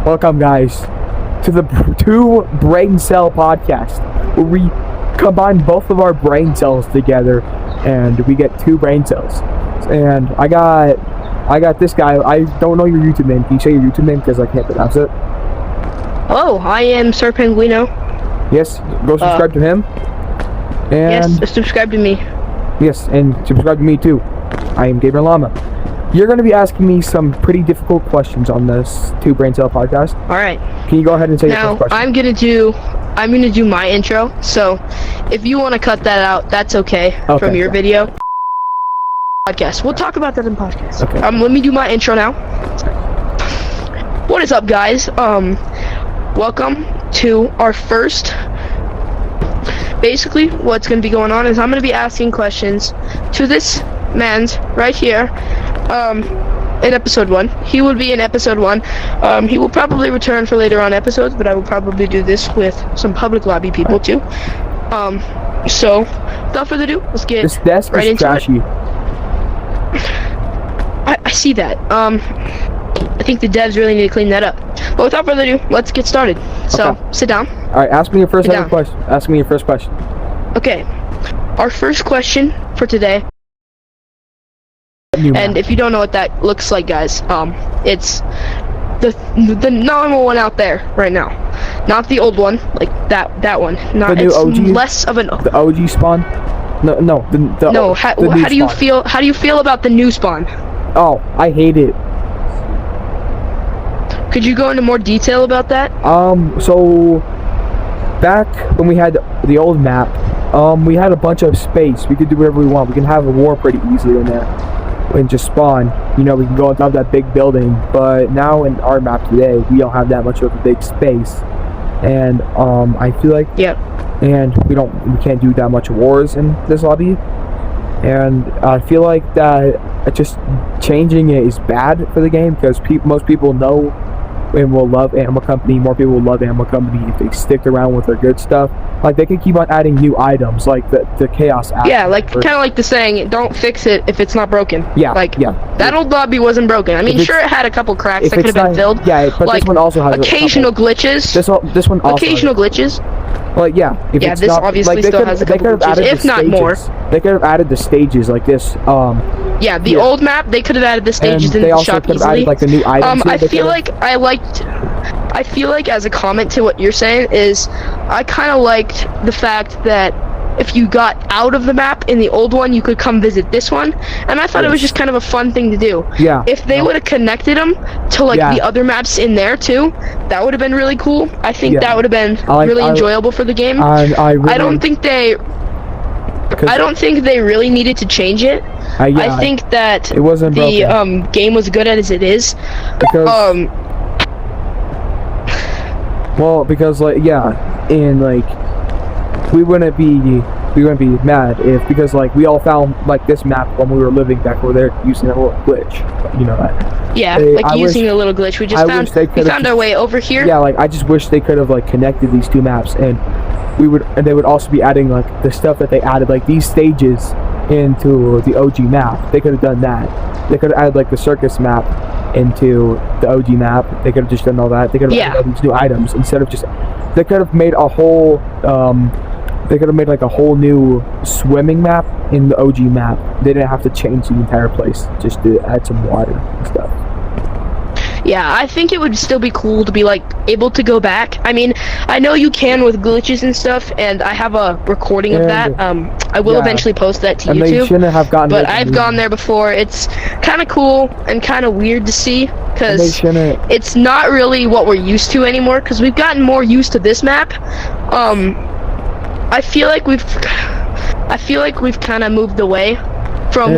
Welcome, guys, to the Two Brain Cell podcast, where we combine both of our brain cells together, and we get two brain cells. And I got this guy. I don't know your YouTube name. Can you say your YouTube name because I can't pronounce it? Hello, I am Sir Penguino. Yes, go subscribe to him. And yes, subscribe to me. Yes, and subscribe to me too. I am Gabriel Lama. You're going to be asking me some pretty difficult questions on this Two Brain Cell podcast. All right. Can you go ahead and say your first question? I'm gonna do my intro. So, if you want to cut that out, that's okay from your video. Podcast. We'll talk about that in podcast. Okay. Let me do my intro now. What is up, guys? Welcome to our first. Basically, what's going to be going on is I'm going to be asking questions to this man's right here. In episode 1. He will be in episode 1. He will probably return for later on episodes, but I will probably do this with some public lobby people too. So, without further ado, let's get this desk right is into trashy. it. I see that. I think the devs really need to clean that up. But without further ado, let's get started. So, sit down. Alright, ask me your first question. Ask me your first question. Okay. Our first question for today. And if you don't know what that looks like, guys, it's the normal one out there right now, not the old one, like that one. Not the new OG. Less of an the OG spawn. No. How do you feel? How do you feel about the new spawn? Oh, I hate it. Could you go into more detail about that? So back when we had the old map, we had a bunch of space. We could do whatever we want. We can have a war pretty easily in there. And just spawn, we can go on top of that big building. But now in our map today, we don't have that much of a big space, and I feel like and we can't do that much wars in this lobby, and I feel like that just changing it is bad for the game because most people know and will love Animal Company. More people will love Animal Company if they stick around with their good stuff. Like, they can keep on adding new items, like the Chaos app. Yeah, like, kind of like the saying, don't fix it if it's not broken. Yeah, like, that old lobby wasn't broken. I mean, sure, it had a couple cracks that could have been filled. Yeah, but like, this one also has occasional glitches. This one also occasional glitches. Well, yeah. This obviously still has a couple glitches, if not more. They could have added the stages like this. Yeah, the old map, they could have added the stages in the shop easily. Added, like, the new items I feel like as a comment to what you're saying is, I kind of liked the fact that if you got out of the map in the old one, you could come visit this one, and I thought it was just kind of a fun thing to do. Yeah. If they would have connected them to the other maps in there too, that would have been really cool. I think that would have been really enjoyable for the game. I don't think they really needed to change it. I think that it wasn't the game was good as it is. Because, because we wouldn't be mad if we all found this map when we were living back over there using a little glitch. You know that. Yeah, using a little glitch. We just found our way over here. Yeah, I just wish they could have connected these two maps, and they would also be adding the stuff that they added, these stages into the OG map. They could have done that. They could have added the circus map into the OG map. They could have just done all that. They could have added all these new items instead of just. They could have made a whole. They could have made a whole new swimming map in the OG map. They didn't have to change the entire place just to add some water and stuff. Yeah, I think it would still be cool to be able to go back. I mean, I know you can with glitches and stuff, and I have a recording of that. I will eventually post that to YouTube. They shouldn't have gotten. But I've gone there before. It's kind of cool and kind of weird to see because it's not really what we're used to anymore. Because we've gotten more used to this map. I feel like we've kind of moved away from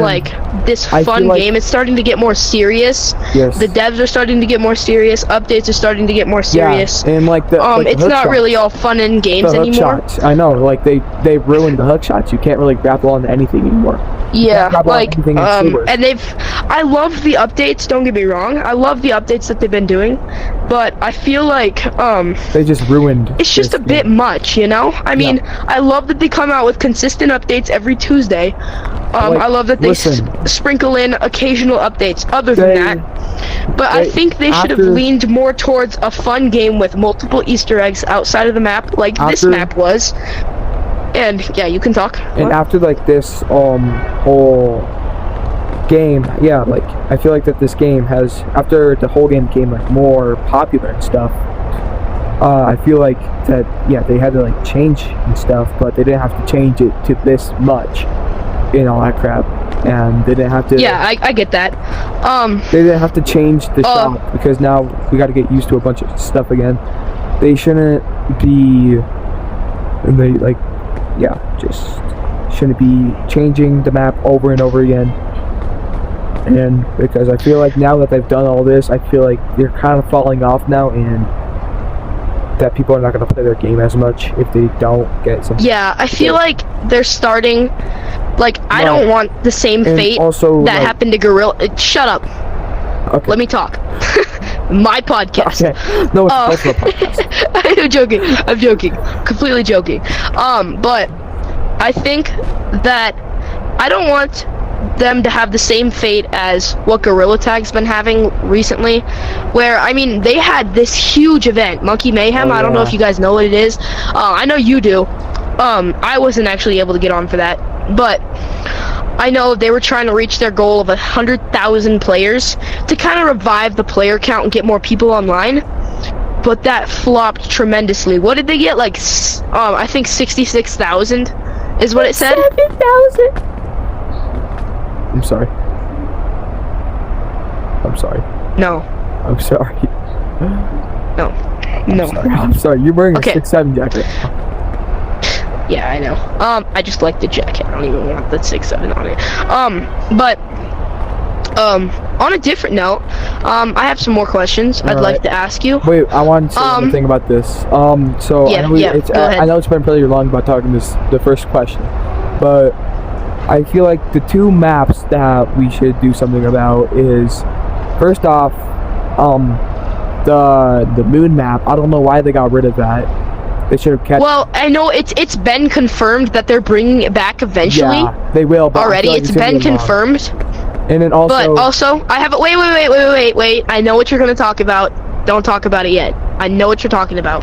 this fun game. It's starting to get more serious. Yes. The devs are starting to get more serious. Updates are starting to get more serious. Yeah, and it's not really all fun and games anymore. Shots. I know, they ruined the hook shots. You can't really grapple onto anything anymore. Yeah, and I love the updates, don't get me wrong. I love the updates that they've been doing, but I feel they just ruined. It's just a bit much, I mean, I love that they come out with consistent updates every Tuesday, I love that they sprinkle in occasional updates. Other than that, but I think they should have leaned more towards a fun game with multiple Easter eggs outside of the map, like this map was. And yeah, you can talk. And after like this whole game, yeah, like I feel like that this game has, after the whole game became like more popular and stuff, I feel like that, yeah, they had to like change and stuff, but they didn't have to change it to this much and all that crap, and they didn't have to. Yeah, I get that. They didn't have to change the shop because now we got to get used to a bunch of stuff again. They shouldn't be, and they like, yeah, just shouldn't be changing the map over and over again. And because I feel like now that they've done all this, I feel like they're kind of falling off now, and that people are not going to play their game as much if they don't get some. Yeah, I feel like they're starting, like, I don't want the same fate also, that happened to Gorilla. Shut up. Okay. Let me talk. My podcast. Okay. No, it's a personal podcast. I'm joking. Completely joking. But I think that I don't want them to have the same fate as what Gorilla Tag's been having recently, where, I mean, they had this huge event, Monkey Mayhem. I don't know if you guys know what it is. I know you do. I wasn't actually able to get on for that, but I know they were trying to reach their goal of 100,000 players to kind of revive the player count and get more people online, but that flopped tremendously. What did they get? Like, I think 66,000 is what it said. 7,000. I'm sorry. No. I'm sorry. No. I'm sorry. You're wearing a 6'7" jacket. Yeah, I know. I just like the jacket. I don't even want the 6'7" on it. But on a different note, I have some more questions I'd like to ask you. Wait, I want to say one thing about this. So yeah, I know it's been pretty long about talking the first question, but I feel like the two maps that we should do something about is, first off, the moon map. I don't know why they got rid of that. They should have kept. Well, I know it's been confirmed that they're bringing it back eventually. Yeah, they will. But already, like it's been confirmed. And then also. But also, I have wait. I know what you're gonna talk about. Don't talk about it yet. I know what you're talking about.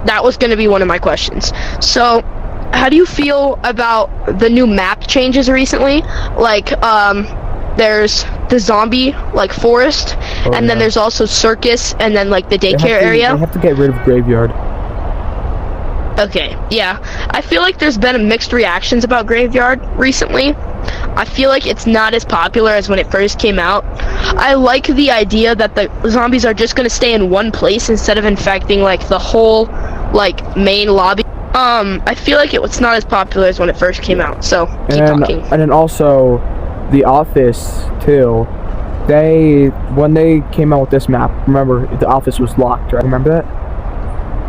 That was gonna be one of my questions. So, how do you feel about the new map changes recently? Like, there's the zombie, like, forest, and then there's also circus, and then, like, the daycare area. They have to get rid of graveyard. Okay, yeah. I feel like there's been mixed reactions about graveyard recently. I feel like it's not as popular as when it first came out. I like the idea that the zombies are just going to stay in one place instead of infecting, like, the whole, like, main lobby. I feel like it's not as popular as when it first came out, so keep talking. And then also, The Office, too. When they came out with this map, remember, The Office was locked, right? Remember that?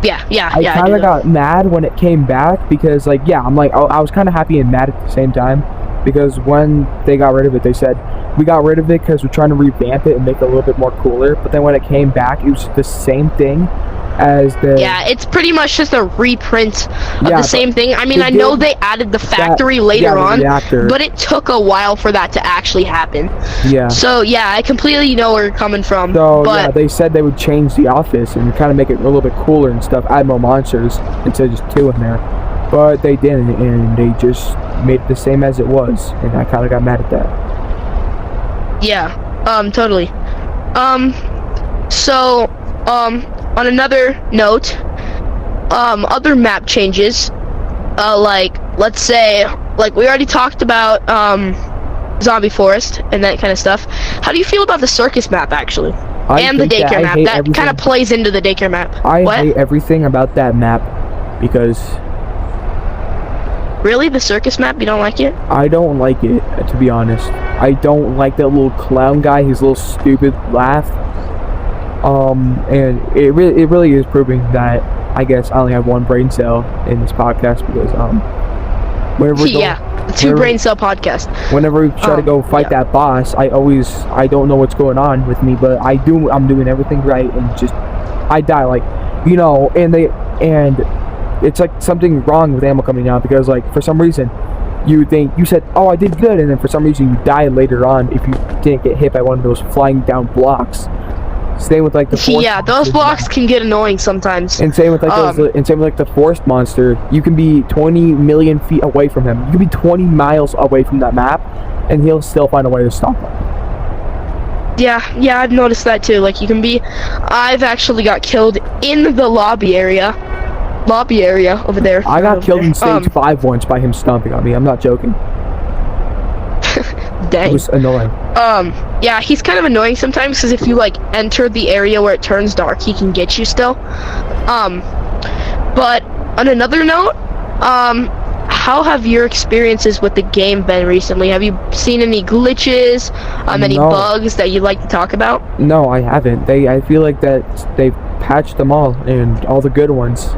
Yeah. I kind of got mad when it came back because, like, yeah, I'm like, I was kind of happy and mad at the same time, because when they got rid of it, they said, we got rid of it because we're trying to revamp it and make it a little bit more cooler, but then when it came back, it was the same thing as the... Yeah, it's pretty much just a reprint of the same thing. I mean, I know they added the factory later on, but it took a while for that to actually happen. Yeah. So, yeah, I completely know where you're coming from. So, but yeah, they said they would change the office and kind of make it a little bit cooler and stuff, add more monsters instead of just 2 in there. But they didn't, and they just made it the same as it was, and I kind of got mad at that. Yeah, totally. So, on another note, other map changes, like, let's say, like, we already talked about, Zombie Forest and that kind of stuff. How do you feel about the circus map, actually? And the daycare map. That kind of plays into the daycare map. I hate everything about that map, because... Really? The circus map? You don't like it? I don't like it, to be honest. I don't like that little clown guy, his little stupid laugh. And it really is proving that, I guess, I only have one brain cell in this podcast, because, whenever we go, the 2 brain cell podcast. Whenever we try to go fight that boss, I don't know what's going on with me, but I'm doing everything right, and just, I die, like, you know, and it's like something wrong with ammo coming out, because, like, for some reason, you think you said, "Oh, I did good," and then for some reason you die later on if you didn't get hit by one of those flying down blocks. Same with like the forest those blocks can get annoying sometimes. And same with like the forest monster. You can be 20 million feet away from him. You can be 20 miles away from that map, and he'll still find a way to stop him. Yeah, I've noticed that too. Like I've actually got killed in the lobby area over there. I got killed in stage 5 once by him stomping on me. I'm not joking. Dang. It was annoying. Yeah, he's kind of annoying sometimes because if you like enter the area where it turns dark, he can get you still. But on another note, how have your experiences with the game been recently? Have you seen any glitches, any bugs that you'd like to talk about? No, I haven't. I feel like that they've patched them all, and all the good ones.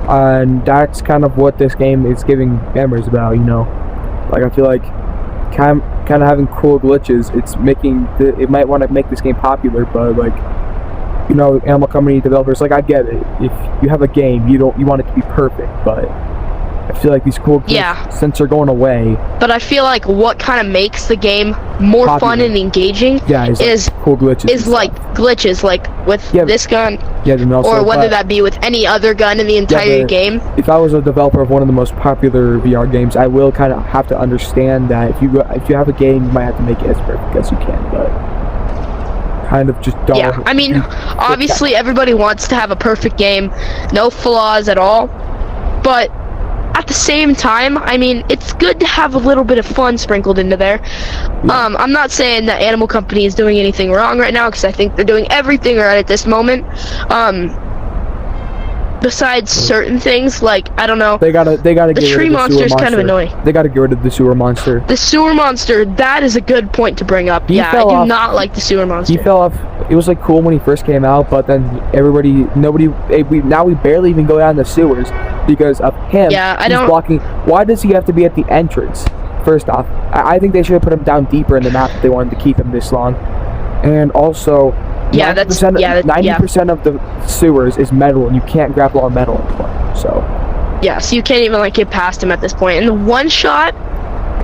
And that's kind of what this game is giving gamers about, you know. Like, I feel like kind of having cool glitches, it's making it might want to make this game popular, but like, you know, Animal Company developers, like, I get it. If you have a game, you want it to be perfect, but I feel like these cool glitches, since they're going away. But I feel like what kind of makes the game more fun and engaging is cool glitches. Is like glitches, like with this gun, also, or whether that be with any other gun in the entire game. If I was a developer of one of the most popular VR games, I will kind of have to understand that if you have a game, you might have to make it as perfect as you can, but kind of just don't. Yeah, I mean, obviously everybody wants to have a perfect game, no flaws at all, but at the same time, I mean, it's good to have a little bit of fun sprinkled into there. I'm not saying that Animal Company is doing anything wrong right now, because I think they're doing everything right at this moment. Besides certain things, like, I don't know. They gotta get rid of the tree monster is kind of annoying. They gotta get rid of the sewer monster. The sewer monster, that is a good point to bring up. I do not like the sewer monster. He fell off. It was like cool when he first came out, but then now we barely even go down the sewers because of him. Yeah, I don't. Blocking. Why does he have to be at the entrance? First off, I think they should have put him down deeper in the map if they wanted to keep him this long. And also, 90% of the sewers is metal, and you can't grapple on metal anymore. So so you can't even like get past him at this point. And the one shot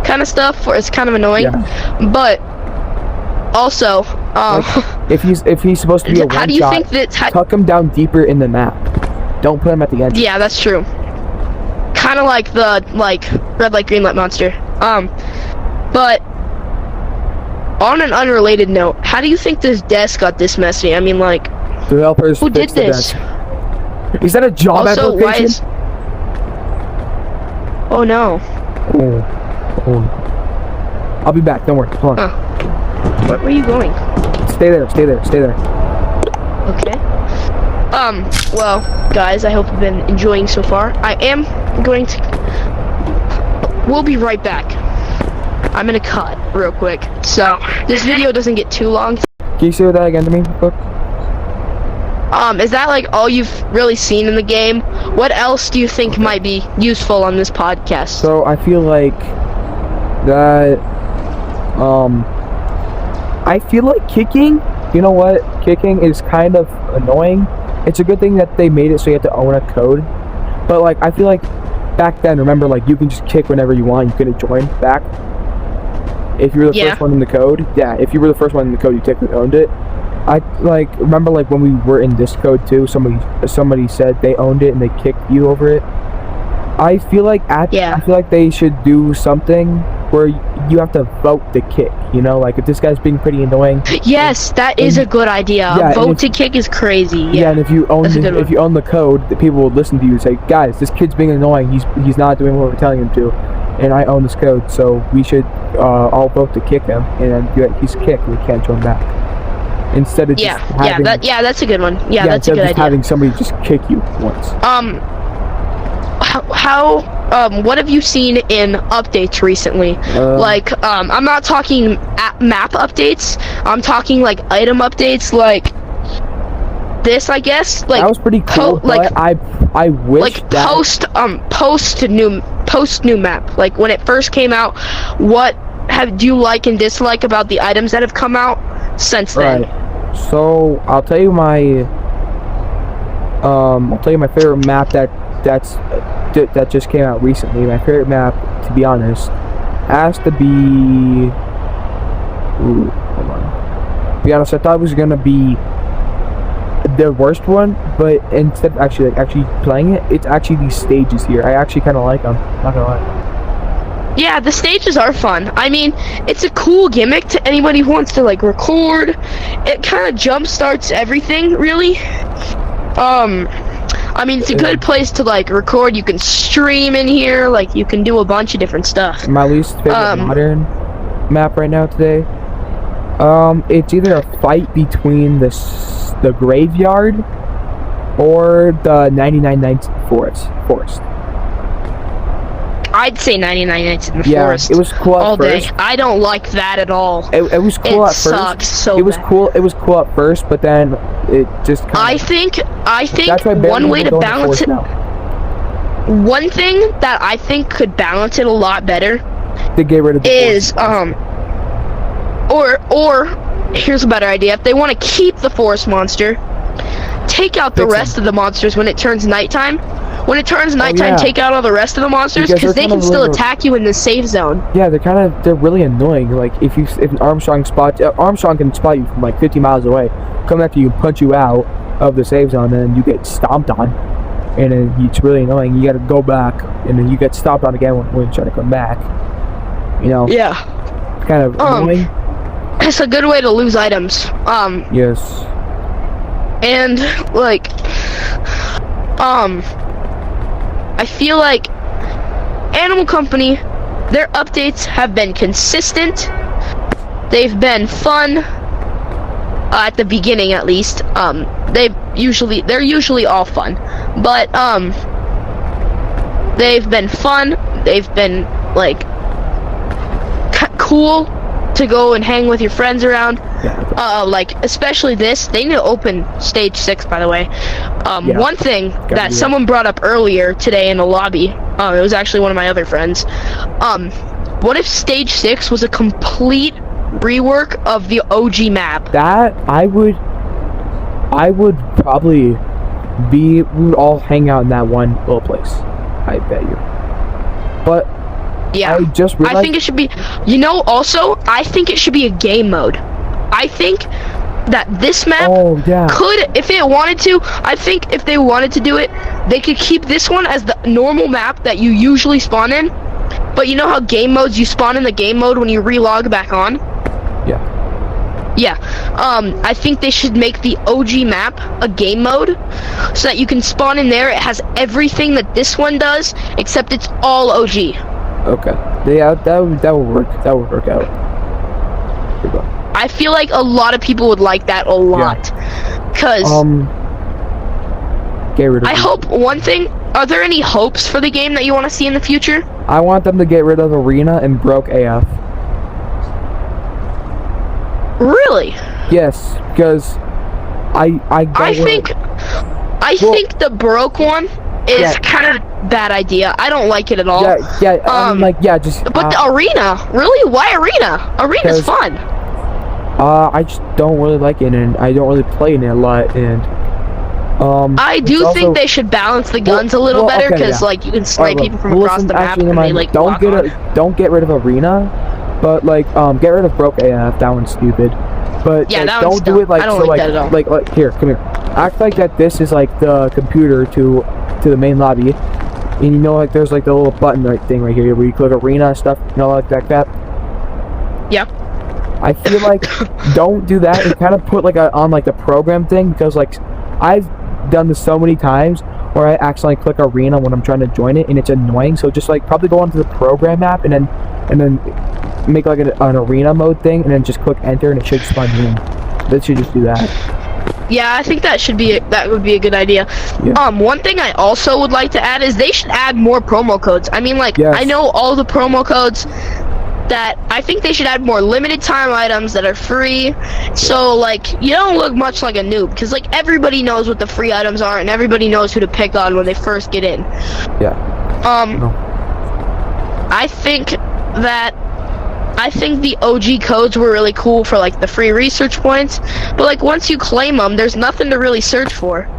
kind of stuff, where it's kind of annoying. But also, if he's supposed to be a one shot, how do you think that? Tuck him down deeper in the map. Don't put him at the entrance. Yeah, that's true. Kind of like the red light, green light monster. But on an unrelated note, how do you think this desk got this messy? I mean, like, developers who did this? Is that a job application? Oh no. Oh. I'll be back. Don't worry. Hold on. Where are you going? Stay there. Okay. Well, guys, I hope you've been enjoying so far. I am going to. We'll be right back. I'm gonna cut real quick, so this video doesn't get too long. Can you say that again to me, quick? Is that like all you've really seen in the game? What else do you think might be useful on this podcast? So I feel like that. I feel like kicking. You know what? Kicking is kind of annoying. It's a good thing that they made it so you have to own a code. But like, I feel like back then, remember, like, you can just kick whenever you want. You couldn't join back. If you were the first one in the code, if you were the first one in the code, you technically owned it. I like remember like when we were in this code too. Somebody said they owned it and they kicked you over it. I feel like I feel like they should do something where you have to vote to kick. You know, like if this guy's being pretty annoying. Yes, that is a good idea. Vote to kick is crazy. Yeah, and if you own the code, the people will listen to you and say, guys, this kid's being annoying. He's not doing what we're telling him to. And I own this code, so we should all vote to kick him, and he's kicked. We can't join back. Instead of just having, that's a good one. Yeah, that's a good idea. Having somebody just kick you once. What have you seen in updates recently? I'm not talking map updates. I'm talking like item updates, like this, I guess. Like that was pretty cool. I wish like post new map. Like when it first came out, what do you like and dislike about the items that have come out since then? So I'll tell you my favorite map that's that just came out recently, my favorite map, to be honest, has to be. Ooh, hold on. To be honest, I thought it was gonna be the worst one, but instead of actually playing it, it's actually these stages here. I actually kind of like them. Not gonna lie. Yeah, the stages are fun. I mean, it's a cool gimmick to anybody who wants to like record. It kind of jump starts everything, really. I mean, it's a good place to like record. You can stream in here. Like, you can do a bunch of different stuff. My least favorite modern map right now today. It's either a fight between the graveyard or the 99 Nights forest. I'd say 99 Nights in the Forest. Yeah, it was cool at all first. day. I don't like that at all. It was cool at first. It sucks so It was bad. cool. It was cool at first, but then it just kind of. I think That's why one way to balance it. now. One thing that I think could balance it a lot better To get rid of the is or here's a better idea. If they want to keep the forest monster, take out the rest of the monsters when it turns nighttime. When it turns nighttime, take out all the rest of the monsters because they can still attack you in the safe zone. Yeah, they're really annoying. Like if Armstrong can spot you from like 50 miles away, come after you and punch you out of the safe zone, and then you get stomped on, and then it's really annoying. You got to go back, and then you get stomped on again when you're trying to come back. You know. Yeah. It's kind of annoying. It's a good way to lose items. Yes. And like, I feel like Animal Company, their updates have been consistent. They've been fun, at the beginning at least. They're usually all fun, but they've been fun. They've been like cool to go and hang with your friends around. Like especially this, they need to open stage 6, by the way. One thing that someone brought up earlier today in the lobby, it was actually one of my other friends. What if stage 6 was a complete rework of the OG map? That I would probably we would all hang out in that one little place. I bet you. But yeah, I just realized, I think it should be. You know, also, I think it should be a game mode. I think that this map could, if it wanted to, I think if they wanted to do it, they could keep this one as the normal map that you usually spawn in. But you know how game modes, you spawn in the game mode when you relog back on? Yeah. I think they should make the OG map a game mode so that you can spawn in there. It has everything that this one does, except it's all OG. Okay. Yeah, that would work. That would work out. I feel like a lot of people would like that a lot. Cause get rid of I hope one thing. Are there any hopes for the game that you want to see in the future? I want them to get rid of Arena and Broke AF. Really? Yes, because I think the broke one is kind of bad idea. I don't like it at all. Yeah. I mean, just. But the arena, really? Why arena? Arena's fun. I just don't really like it, and I don't really play in it a lot, and. I do think they should balance the guns a little better, because like you can snipe people from across the map, and they like don't get rid of Arena, but like get rid of Broke AF. That one's stupid. But yeah, like, don't do it like so like like here, come here. Act like that. This is like the computer to the main lobby, and you know like there's like the little button thing right here where you click Arena and stuff. You know like that. Yep. I feel like don't do that and kind of put like on like the program thing, because like I've done this so many times where I accidentally click Arena when I'm trying to join it, and it's annoying. So just like probably go onto the program app and then make like an Arena mode thing, and then just click enter, and it should spawn in. They should just do that. Yeah, I think that would be a good idea. Yeah. One thing I also would like to add is they should add more promo codes. I mean, like I know all the promo codes. That I think they should add more limited time items that are free, so like you don't look much like a noob, because like everybody knows what the free items are and everybody knows who to pick on when they first get in. Yeah. I think the OG codes were really cool for like the free research points, but like once you claim them, there's nothing to really search for.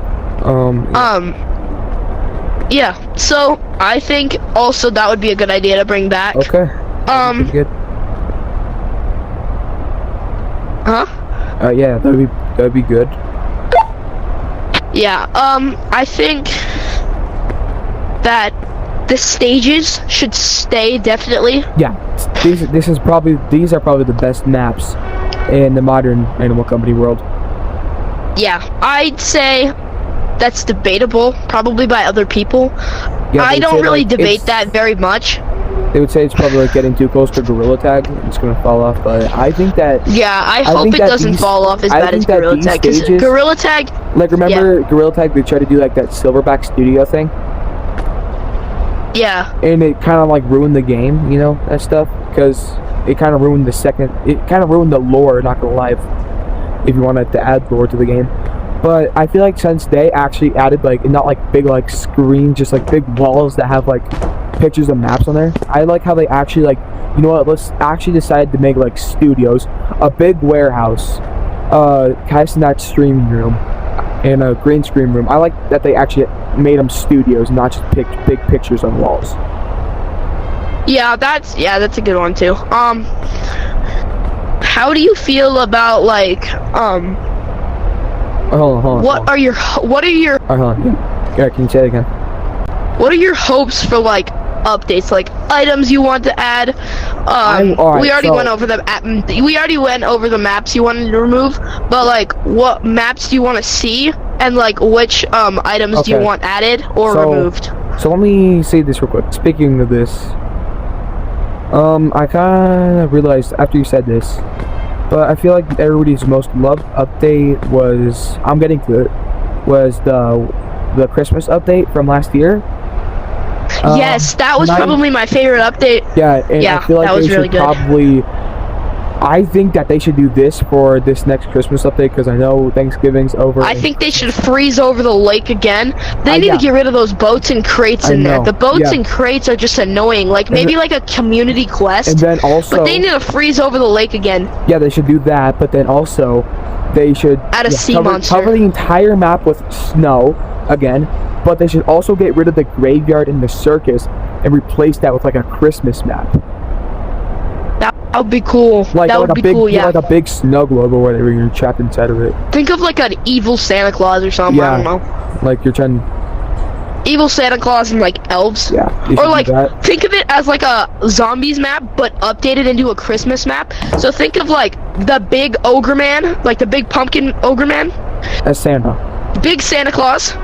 Yeah, so I think also that would be a good idea to bring back. Okay. That'd be good. Huh? Yeah, that'd be good. Yeah, I think that the stages should stay definitely. Yeah, these are probably the best maps in the modern Animal Company world. Yeah, I'd say that's debatable, probably by other people. Yeah, I don't really debate that very much. They would say it's probably like getting too close to Gorilla Tag. It's gonna fall off, but I think that. Yeah, I hope it doesn't fall off as bad as Gorilla Tag. Because Gorilla Tag. Like, remember Gorilla Tag? They tried to do like that Silverback Studio thing. Yeah. And it kind of like ruined the game, you know, that stuff, because it kind of ruined it kind of ruined the lore. Not gonna lie, if you wanted to add lore to the game. But I feel like since they actually added like not like big like screens, just like big walls that have like pictures of maps on there. I like how they actually like, you know what, let's actually decide to make like studios, a big warehouse, Kaisenat streaming room, and a green screen room. I like that they actually made them studios, not just big pictures on walls. Yeah, that's a good one too. How do you feel about like Hold on. What are your Hold on. Yeah, can you say it again? What are your hopes for like updates, like items you want to add? We already went over the maps you wanted to remove, but like what maps do you want to see, and like which items do you want added or removed? So let me say this real quick. Speaking of this, I kind of realized after you said this, but I feel like everybody's most loved update was, I'm getting to it, was the Christmas update from last year. Yes, that was probably my favorite update. Yeah, and I feel like that was really good. I think that they should do this for this next Christmas update, because I know Thanksgiving's over. I think they should freeze over the lake again. They need to get rid of those boats and crates in there. The boats and crates are just annoying. Like maybe like a community quest. And then also, but they need to freeze over the lake again. Yeah, they should do that. But then also, they should add a sea monster. Cover the entire map with snow again. But they should also get rid of the graveyard and the circus and replace that with like a Christmas map. That would be cool. Like, that would be cool, yeah. Like a big snug logo or whatever, you're trapped inside of it. Think of like an evil Santa Claus or something, I don't know. Like you're trying... Evil Santa Claus and like elves. Yeah. Or like, think of it as like a zombies map, but updated into a Christmas map. So think of like the big ogre man, like the big pumpkin ogre man. As Santa. Big Santa Claus.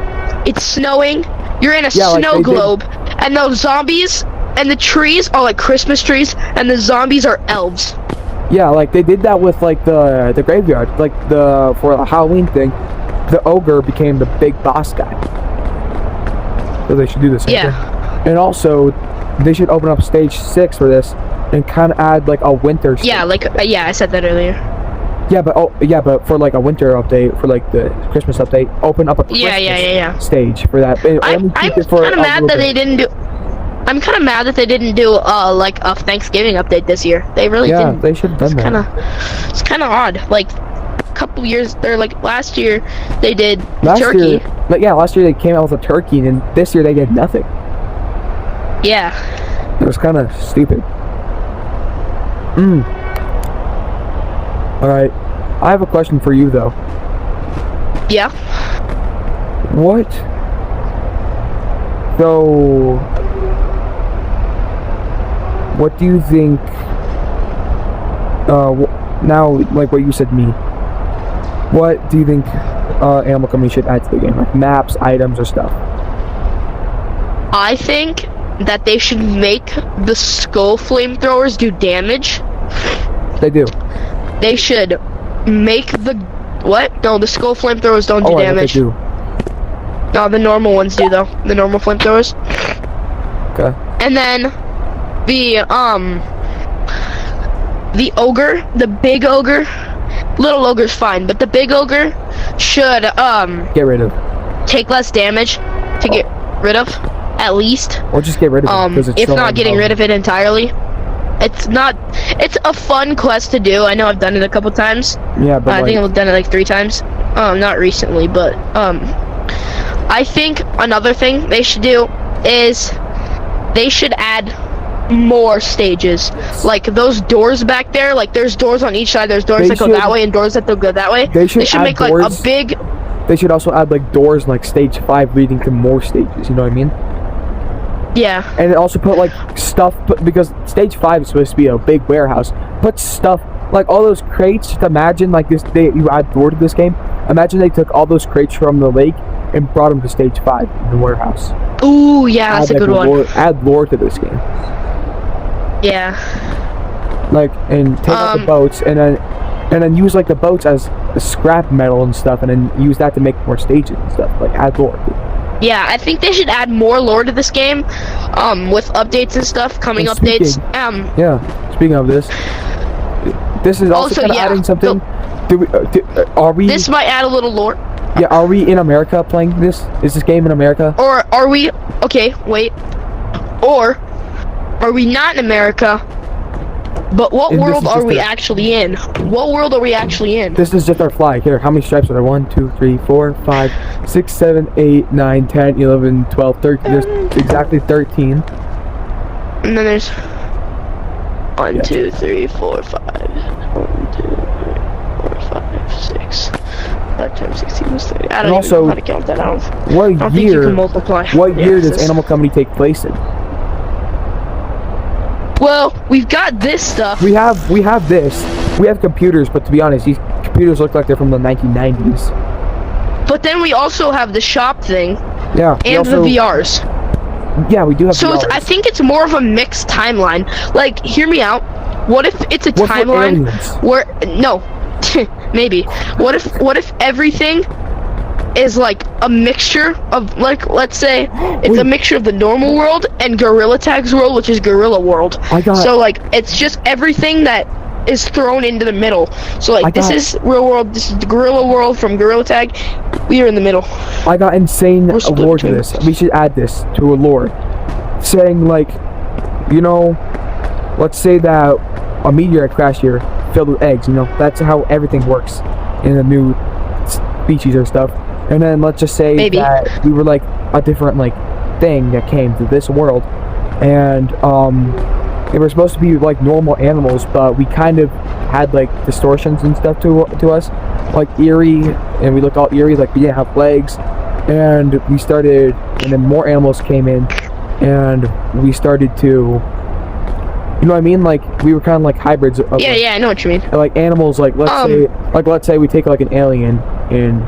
It's snowing. You're in a snow globe. And those zombies and the trees are like Christmas trees, and the zombies are elves. Yeah, like they did that with like the graveyard, like for the Halloween thing, the ogre became the big boss guy. So they should do the same thing. And also, they should open up stage 6 for this, and kind of add like a winter stage. Yeah, like I said that earlier. Yeah, but for like a winter update, for like the Christmas update, open up a Christmas stage for that. I'm kind of mad that they didn't do. I'm kind of mad that they didn't do like a Thanksgiving update this year. They really didn't. Yeah, they should have done that. It's kind of odd. Like a couple years, or like last year, they did turkey. Last year they came out with a turkey, and this year they did nothing. Yeah. It was kind of stupid. Alright, I have a question for you though. Yeah? What? So, what do you think, now, like what you said to me, what do you think Animal Company should add to the game? Like maps, items, or stuff? I think that they should make the skull flamethrowers do damage. They do. They should make the... What? No, the skull flamethrowers don't do damage. They do. No, the normal ones do though. The normal flamethrowers. Okay. And then the ogre, the big ogre, little ogre's fine, but the big ogre should get rid of. Take less damage to get rid of, at least. Or just get rid of it. If not getting rid of it entirely. It's a fun quest to do. I know I've done it a couple times. Yeah, but I think I've done it like 3 times. Not recently, but I think another thing they should do is they should add more stages. Like those doors back there, like there's doors on each side. There's doors that go that way and doors that go that way. They should make like a big... They should also add like doors in like stage 5 leading to more stages, you know what I mean? Yeah. And also put like stuff, because stage 5 is supposed to be a big warehouse. Put stuff, like all those crates, just imagine like this, you add lore to this game. Imagine they took all those crates from the lake and brought them to stage 5 in the warehouse. Ooh, yeah, that's a good one. Add lore to this game. Yeah. Like, and take out the boats, and then use like the boats as scrap metal and stuff, and then use that to make more stages and stuff. Like, add lore. Yeah, I think they should add more lore to this game, with updates and stuff, coming updates. Yeah, speaking of this is also kind of adding something. Are we? This might add a little lore. Yeah, are we in America playing this? Is this game in America? Or are we? Okay, wait. Or are we not in America? But what world are we actually in? What world are we actually in? This is just our flag. Here, how many stripes are there? 1, 2, 3, 4, 5, 6, 7, 8, 9, 10, 11, 12, 13. There's exactly 13. And then there's 1, 2, 3, 4, 5. 1, 2, 3, 4, 5, 6. 5 times 16 was 30. I don't even know how to count that out. What I don't think you can multiply. What year does Animal Company take place in? Well, we've got this stuff. We have this. We have computers, but to be honest, these computers look like they're from the 1990s. But then we also have the shop thing. Yeah. And the VRs. Yeah, we do have VRs. So I think it's more of a mixed timeline. Like, hear me out. What if it's a timeline where maybe. What if everything is like a mixture of, like, let's say it's a mixture of the normal world and Gorilla Tag's world, which is Gorilla World. So like it's just everything that is thrown into the middle. So like this is real world, this is the Gorilla World from Gorilla Tag. We are in the middle. I got insane lore to this. We should add this to a lore, saying like, you know, let's say that a meteorite crashed here filled with eggs. You know, that's how everything works in the new species or stuff. And then let's just say that we were like a different like thing that came to this world, and they were supposed to be like normal animals, but we kind of had like distortions and stuff to us, like eerie, and we looked all eerie, like we didn't have legs, and then more animals came in, and we started to, you know what I mean? Like we were kind of like hybrids of I know what you mean. Like animals, like let's say we take like an alien and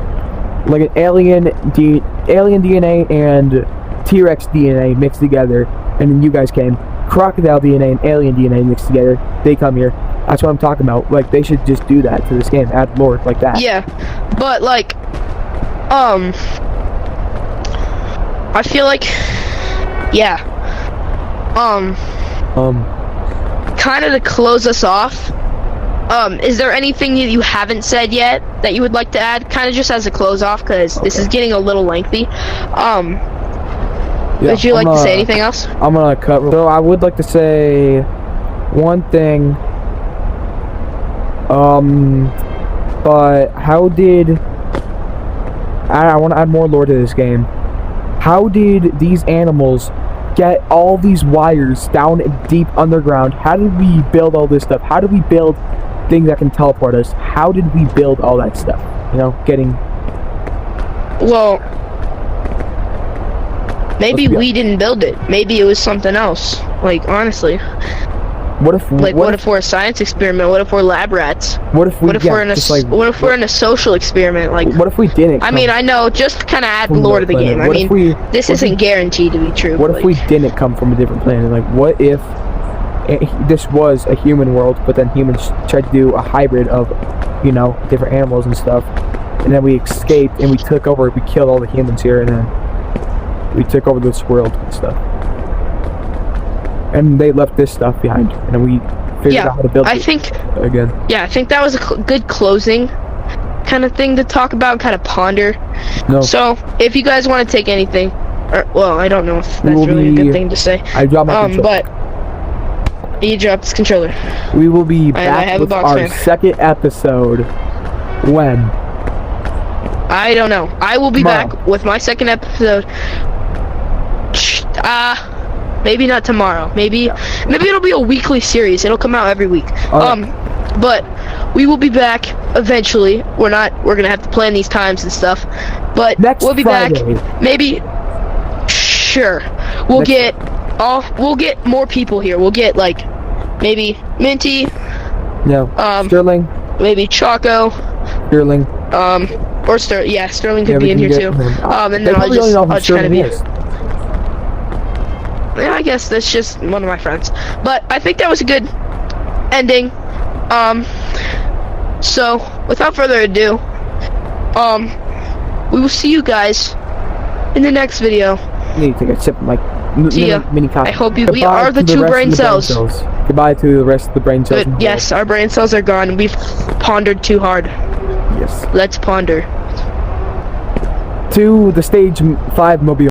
like an alien DNA and T-Rex DNA mixed together, and then you guys came. Crocodile DNA and alien DNA mixed together. They come here. That's what I'm talking about. Like they should just do that to this game. Add lore like that. Yeah, but like, I feel like, kind of to close us off. Is there anything that you haven't said yet that you would like to add? Kind of just as a close off, because this is getting a little lengthy. Would you like to say anything else? I'm gonna cut. So I would like to say one thing. But how did I want to add more lore to this game? How did these animals get all these wires down deep underground? How did we build all this stuff? How did we build things that can teleport us? How did we build all that stuff? You know, well, maybe we didn't build it. Maybe it was something else. Like, honestly. What if we're a science experiment? What if we're lab rats? What if we're in a social experiment? Like, what if we didn't? I mean, I know, just kind of add lore to the game. I mean, this isn't guaranteed to be true. What if we didn't come from a different planet? Like, what if this was a human world, but then humans tried to do a hybrid of, you know, different animals and stuff, and then we escaped and we took over. We killed all the humans here, and then we took over this world and stuff. And they left this stuff behind, and then we figured out how to build it again. Yeah, I think that was a good closing kind of thing to talk about, kind of ponder. No. So, if you guys want to take anything, well, I don't know if that's really a good thing to say. I dropped my controller. But he dropped his controller. We will be back with our second episode when I don't know. I will be Tomorrow. back with my second episode. Maybe not tomorrow. Maybe it'll be a weekly series. It'll come out every week. But we will be back eventually. We're gonna have to plan these times and stuff. But we'll be Friday. back. Maybe. Sure. We'll get more people here. We'll get like maybe Minty. No. Sterling. Maybe Choco. Sterling. Or Sterling could be in here too. And then I'll just kind of be. Yeah, I guess that's just one of my friends. But I think that was a good ending. So without further ado, we will see you guys in the next video. I need to take a sip of my mini coffee. I hope we are the two brain cells. Goodbye to the rest of the brain cells. Yes, our brain cells are gone. We've pondered too hard. Yes. Let's ponder. To the stage 5 mobile.